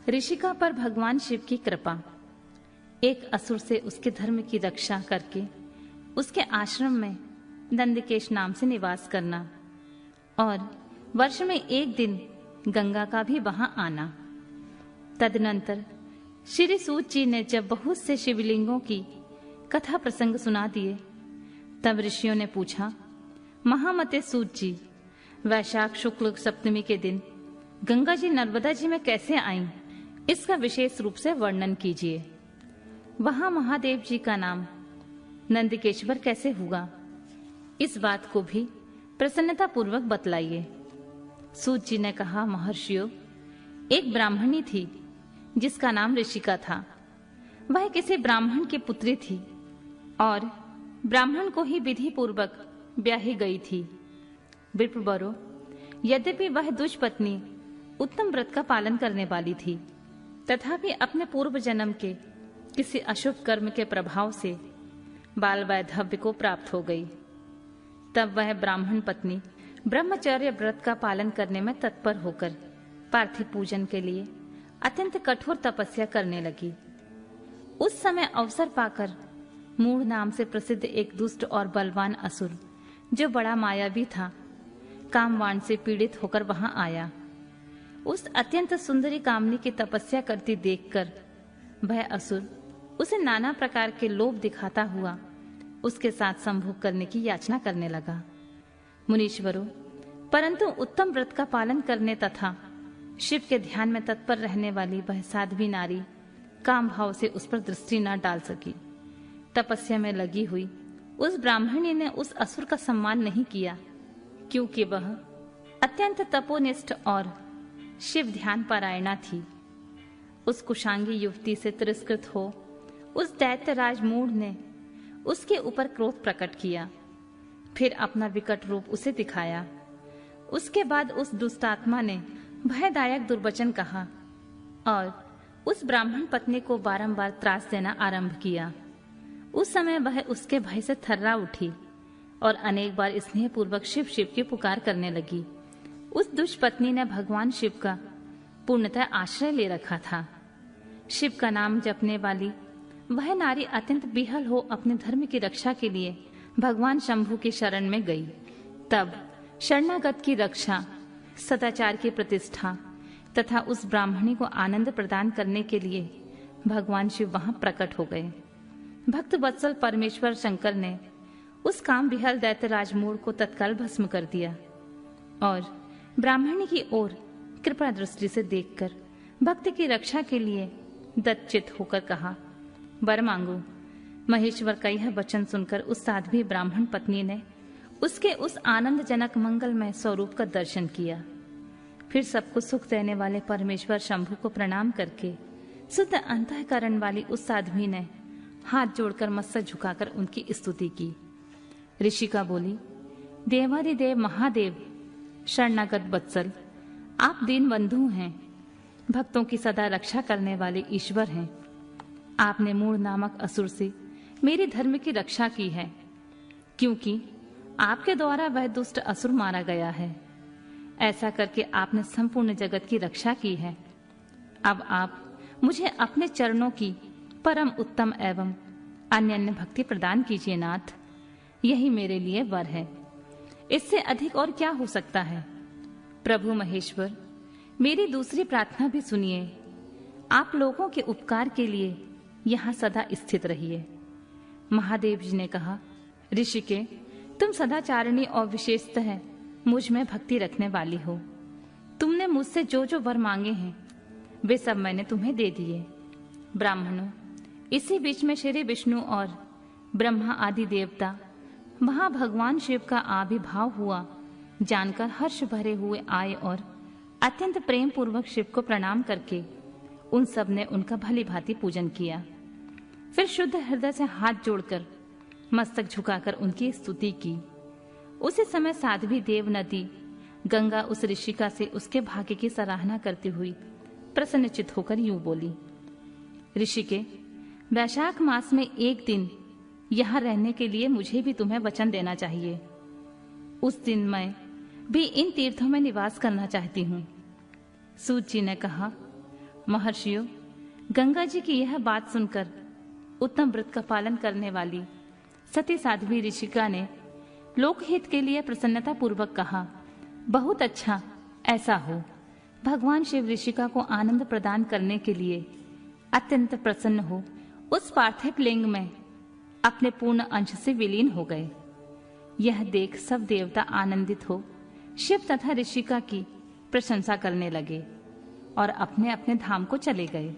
ऋषिका पर भगवान शिव की कृपा। एक असुर से उसके धर्म की रक्षा करके उसके आश्रम में नंदकेश नाम से निवास करना और वर्ष में एक दिन गंगा का भी वहां आना। तदनंतर श्री सूत जी ने जब बहुत से शिवलिंगों की कथा प्रसंग सुना दिए, तब ऋषियों ने पूछा, महामते सूत जी, वैशाख शुक्ल सप्तमी के दिन गंगा जी नर्मदा जी में कैसे आईं, इसका विशेष रूप से वर्णन कीजिए। वहां महादेव जी का नाम नंदकेश्वर कैसे हुआ, इस बात को भी प्रसन्नता पूर्वक बतलाइए। सूत जी ने कहा, महर्षियों, एक ब्राह्मणी थी जिसका नाम ऋषिका था। वह किसी ब्राह्मण की पुत्री थी और ब्राह्मण को ही विधि पूर्वक ब्याही गई थी। विप्रवरों, यद्यपि वह दुष्पत्नी उत्तम व्रत का पालन करने वाली थी, तथापि अपने पूर्व जन्म के किसी अशुभ कर्म के प्रभाव से बाल वैधव्य को प्राप्त हो गई। तब वह ब्राह्मण पत्नी ब्रह्मचर्य व्रत का पालन करने में तत्पर होकर पार्थिव पूजन के लिए अत्यंत कठोर तपस्या करने लगी। उस समय अवसर पाकर मूढ़ नाम से प्रसिद्ध एक दुष्ट और बलवान असुर, जो बड़ा मायावी था, कामवाण से पीड़ित होकर वहां आया। उस अत्यंत सुंदरी कामनी की तपस्या करती देखकर वह असुर उसे नाना प्रकार के लोभ दिखाता हुआ उसके साथ संभोग करने की याचना करने लगा। मुनीश्वरों, परंतु उत्तम व्रत का पालन करने तथा शिव के ध्यान में तत्पर रहने वाली वह साध्वी नारी काम भाव से उस पर दृष्टि न डाल सकी। तपस्या में लगी हुई उस ब्राह्मणी ने उस असुर का सम्मान नहीं किया, क्योंकि वह अत्यंत तपोनिष्ठ और शिव ध्यान पारायणा थी। उस कुशांगी युवती से तिरस्कृत हो उस दैत्यराज मूढ़ ने उसके ऊपर क्रोध प्रकट किया, फिर अपना विकट रूप उसे दिखाया। उसके बाद उस दुष्टात्मा ने भयदायक दुर्वचन कहा और उस ब्राह्मण पत्नी को बारंबार त्रास देना आरंभ किया। उस समय वह उसके भय से थर्रा उठी और अनेक बार स्नेह पूर्वक शिव शिव की पुकार करने लगी। उस दुष्पत्नी ने भगवान शिव का पूर्णतः आश्रय ले रखा था। शिव का नाम जपने वाली वह नारी अत्यंत बिहल हो अपने धर्म की रक्षा के लिए भगवान शंभु की शरण में गई। तब शरणागत की रक्षा, सदाचार की प्रतिष्ठा तथा उस ब्राह्मणी को आनंद प्रदान करने के लिए भगवान शिव वहां प्रकट हो गए। भक्त वत्सल परमेश्वर शंकर ने उस काम विहल दैत्यराज मूढ़ को तत्काल भस्म कर दिया और ब्राह्मणी की ओर कृपा दृष्टि से देखकर भक्त की रक्षा के लिए दत्तचित होकर कहा, वर मांगो। महेश्वर का यह वचन सुनकर उस साध्वी ब्राह्मण पत्नी ने उसके उस आनंदजनक मंगलमय स्वरूप का दर्शन किया। फिर सबको सुख देने वाले परमेश्वर शंभु को प्रणाम करके शुद्ध अंतःकरण वाली उस साध्वी ने हाथ जोड़कर मस्तक झुकाकर उनकी स्तुति की। ऋषिका बोली, देवादिदेव महादेव, शरणागत वत्सल, आप दीन बंधु हैं, भक्तों की सदा रक्षा करने वाले ईश्वर हैं। आपने मूढ़ नामक असुर से मेरे धर्म की रक्षा की है, क्योंकि आपके द्वारा वह दुष्ट असुर मारा गया है। ऐसा करके आपने संपूर्ण जगत की रक्षा की है। अब आप मुझे अपने चरणों की परम उत्तम एवं अन्य भक्ति प्रदान कीजिए नाथ। यही मेरे लिए वर है, इससे अधिक और क्या हो सकता है। प्रभु महेश्वर, मेरी दूसरी प्रार्थना भी सुनिए। आप लोगों के उपकार के लिए यहाँ सदा स्थित रहिए। महादेव जी ने कहा, ऋषिके, तुम सदाचारिणी और विशेषतः मुझ में भक्ति रखने वाली हो। तुमने मुझसे जो जो वर मांगे हैं वे सब मैंने तुम्हें दे दिए। ब्राह्मणों, इसी बीच में श्री विष्णु और ब्रह्मा आदि देवता वहां भगवान शिव का आविर्भाव हुआ जानकर हर्ष भरे हुए आए और अत्यंत प्रेम पूर्वक शिव को प्रणाम करके उन सब ने उनका भली भांति पूजन किया। फिर शुद्ध हृदय से हाथ जोड़कर मस्तक झुकाकर उनकी स्तुति की। उसी समय साध्वी देव नदी गंगा उस ऋषिका से उसके भाग्य की सराहना करती हुई प्रसन्नचित होकर यूं बोली, ऋषिके, वैशाख मास में एक दिन यहाँ रहने के लिए मुझे भी तुम्हें वचन देना चाहिए। उस दिन मैं भी इन तीर्थों में निवास करना चाहती हूँ। सूत जी ने कहा, महर्षियों, गंगा जी की यह बात सुनकर उत्तम व्रत का पालन करने वाली सती साध्वी ऋषिका ने लोकहित के लिए प्रसन्नता पूर्वक कहा, बहुत अच्छा, ऐसा हो। भगवान शिव ऋषिका को आनंद प्रदान करने के लिए अत्यंत प्रसन्न हो उस पार्थिव लिंग में अपने पूर्ण अंश से विलीन हो गए। यह देख सब देवता आनंदित हो शिव तथा ऋषिका की प्रशंसा करने लगे और अपने अपने धाम को चले गए।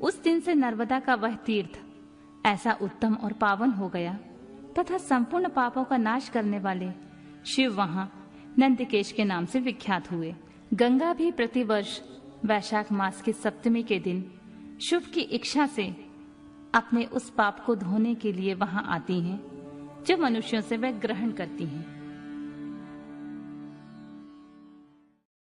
उस दिन से नर्मदा का वह तीर्थ ऐसा उत्तम और पावन हो गया तथा संपूर्ण पापों का नाश करने वाले शिव वहां नंदिकेश के नाम से विख्यात हुए। गंगा भी प्रतिवर्ष वैशाख मास की सप्तमी के दिन शुभ की इच्छा से अपने उस पाप को धोने के लिए वहां आती हैं जो मनुष्यों से वह ग्रहण करती हैं।